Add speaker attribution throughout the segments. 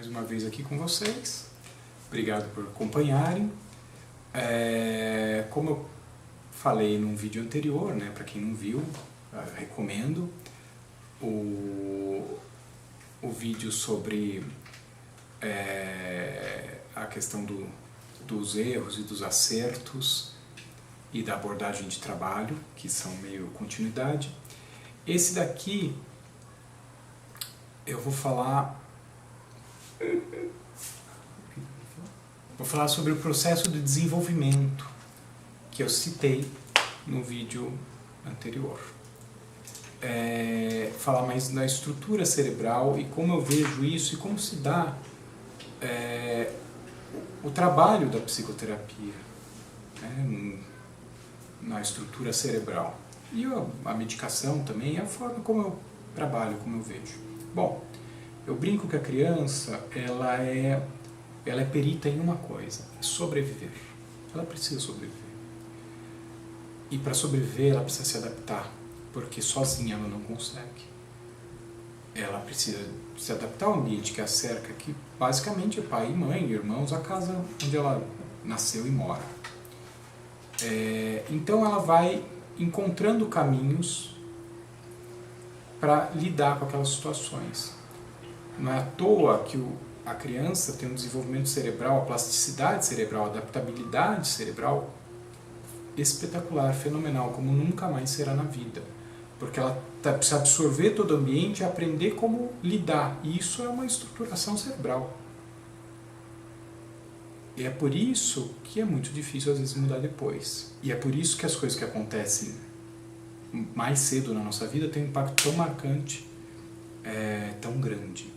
Speaker 1: mais uma vez aqui com vocês. Obrigado por acompanharem. Como eu falei num vídeo anterior, né, para quem não viu, recomendo o vídeo sobre a questão dos erros e dos acertos e da abordagem de trabalho, que são meio continuidade. Esse daqui eu vou falar sobre o processo de desenvolvimento que eu citei no vídeo anterior. Falar mais da estrutura cerebral e como eu vejo isso e como se dá o trabalho da psicoterapia, né, na estrutura cerebral. E a medicação também, a forma como eu trabalho, como eu vejo. Bom, eu brinco que a criança, ela é perita em uma coisa: sobreviver. Ela precisa sobreviver. E para sobreviver, ela precisa se adaptar, porque sozinha ela não consegue. Ela precisa se adaptar ao ambiente que a cerca, que basicamente é pai e mãe, irmãos, a casa onde ela nasceu e mora. Então ela vai encontrando caminhos para lidar com aquelas situações. Não é à toa que a criança tem um desenvolvimento cerebral, a plasticidade cerebral, a adaptabilidade cerebral espetacular, fenomenal, como nunca mais será na vida. Porque ela precisa absorver todo o ambiente e aprender como lidar. E isso é uma estruturação cerebral. E é por isso que é muito difícil às vezes mudar depois. E é por isso que as coisas que acontecem mais cedo na nossa vida têm um impacto tão marcante, tão grande.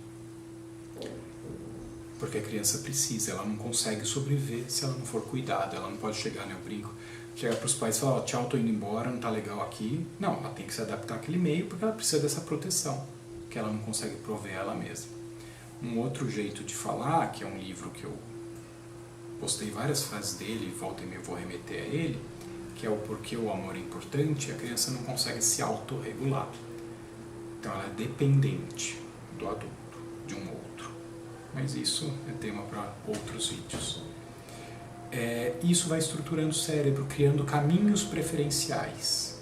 Speaker 1: Porque a criança precisa, ela não consegue sobreviver se ela não for cuidada. Ela não pode chegar, né, eu brinco, chegar para os pais e falar: tchau, tô indo embora, não tá legal aqui. Não, ela tem que se adaptar àquele meio porque ela precisa dessa proteção, que ela não consegue prover ela mesma. Um outro jeito de falar, que é um livro que eu postei várias frases dele, volta e meia eu vou remeter a ele, que é o Porquê o Amor é Importante. A criança não consegue se autorregular. Então ela é dependente do adulto, de um outro. Mas isso é tema para outros vídeos. Isso vai estruturando o cérebro, criando caminhos preferenciais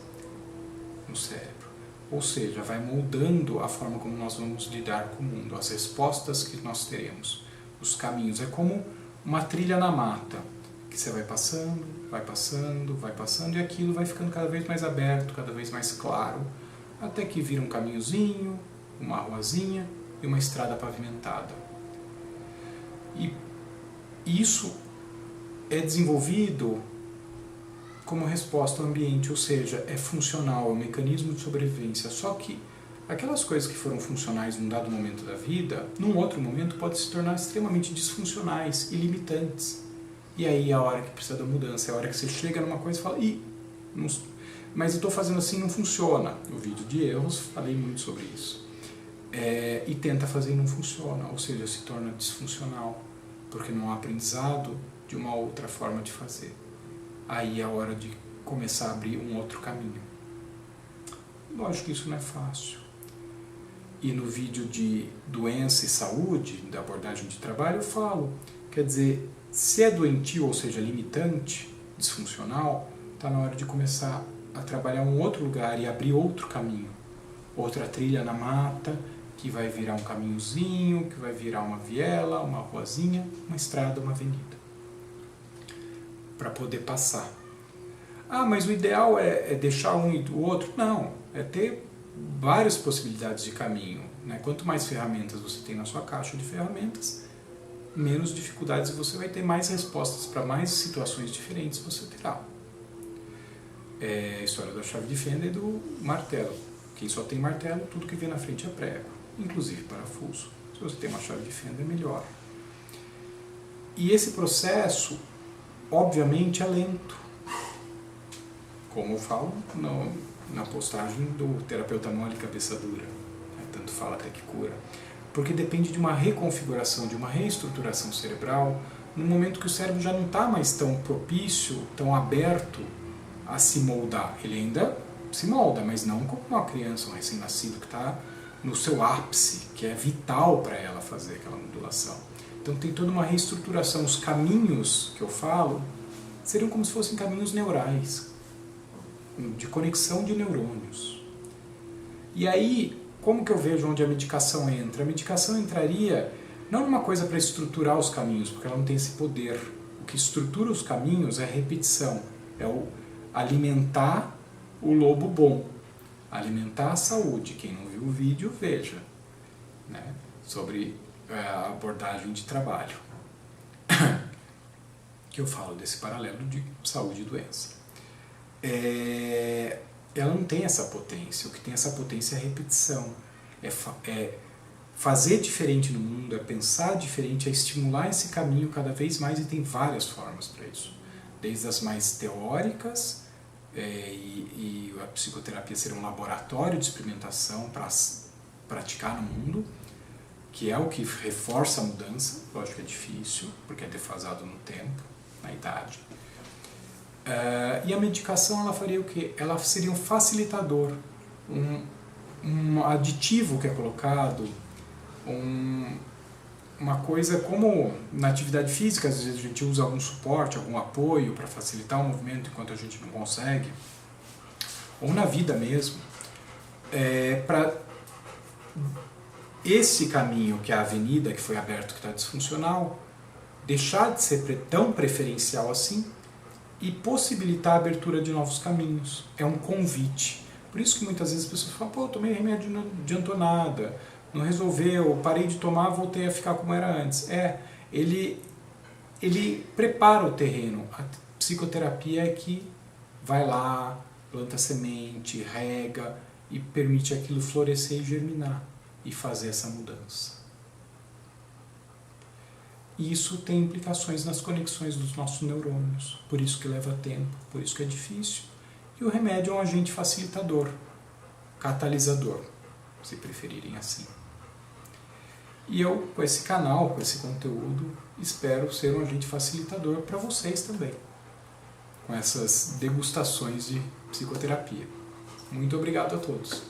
Speaker 1: no cérebro. Ou seja, vai moldando a forma como nós vamos lidar com o mundo, as respostas que nós teremos, os caminhos. É como uma trilha na mata, que você vai passando, e aquilo vai ficando cada vez mais aberto, cada vez mais claro, até que vira um caminhozinho, uma ruazinha e uma estrada pavimentada. E isso é desenvolvido como resposta ao ambiente, ou seja, é funcional, é um mecanismo de sobrevivência. Só que aquelas coisas que foram funcionais num dado momento da vida, num outro momento podem se tornar extremamente disfuncionais e limitantes. E aí é a hora que precisa da mudança, é a hora que você chega numa coisa e fala: mas eu estou fazendo assim, não funciona. No vídeo de erros falei muito sobre isso. E tenta fazer e não funciona, ou seja, se torna disfuncional, porque não há aprendizado de uma outra forma de fazer. Aí é a hora de começar a abrir um outro caminho. Lógico que isso não é fácil. E no vídeo de doença e saúde, da abordagem de trabalho, eu falo, quer dizer, se é doentio, ou seja, limitante, disfuncional, está na hora de começar a trabalhar um outro lugar e abrir outro caminho. Outra trilha na mata, que vai virar um caminhozinho, que vai virar uma viela, uma ruazinha, uma estrada, uma avenida. Para poder passar. Mas o ideal é deixar um e do outro? Não, é ter várias possibilidades de caminho, né? Quanto mais ferramentas você tem na sua caixa de ferramentas, menos dificuldades você vai ter, mais respostas para mais situações diferentes você terá. A história da chave de fenda e do martelo. Quem só tem martelo, tudo que vem na frente é prego, inclusive parafuso. Se você tem uma chave de fenda, é melhor. E esse processo, obviamente, é lento. Como eu falo na postagem do Terapeuta Mole Cabeça Dura, tanto fala até que cura. Porque depende de uma reconfiguração, de uma reestruturação cerebral, no momento que o cérebro já não está mais tão propício, tão aberto a se moldar. Ele ainda se molda, mas não como uma criança, um recém-nascido que está no seu ápice, que é vital para ela fazer aquela modulação. Então tem toda uma reestruturação. Os caminhos que eu falo seriam como se fossem caminhos neurais, de conexão de neurônios. E aí, como que eu vejo onde a medicação entra? A medicação entraria não numa coisa para estruturar os caminhos, porque ela não tem esse poder. O que estrutura os caminhos é a repetição, é o alimentar o lobo bom, alimentar a saúde. Quem não viu o vídeo, veja, né, sobre a abordagem de trabalho, que eu falo desse paralelo de saúde e doença. Ela não tem essa potência. O que tem essa potência é a repetição, é fazer diferente no mundo, é pensar diferente, é estimular esse caminho cada vez mais, e tem várias formas para isso, desde as mais teóricas, e a psicoterapia ser um laboratório de experimentação para praticar no mundo, que é o que reforça a mudança. Lógico que é difícil, porque é defasado no tempo, na idade. E a medicação, ela faria o quê? Ela seria um facilitador, um aditivo que é colocado, uma coisa como na atividade física, às vezes a gente usa algum suporte, algum apoio para facilitar o movimento enquanto a gente não consegue, ou na vida mesmo, para esse caminho que é a avenida que foi aberto, que está disfuncional, deixar de ser tão preferencial assim e possibilitar a abertura de novos caminhos. É um convite. Por isso que muitas vezes as pessoas falam: pô, tomei remédio, não adiantou nada, não resolveu, parei de tomar, voltei a ficar como era antes. Ele prepara o terreno. A psicoterapia é que vai lá, planta semente, rega e permite aquilo florescer e germinar e fazer essa mudança. E isso tem implicações nas conexões dos nossos neurônios, por isso que leva tempo, por isso que é difícil. E o remédio é um agente facilitador, catalisador, se preferirem assim. E eu, com esse canal, com esse conteúdo, espero ser um agente facilitador para vocês também, com essas degustações de psicoterapia. Muito obrigado a todos.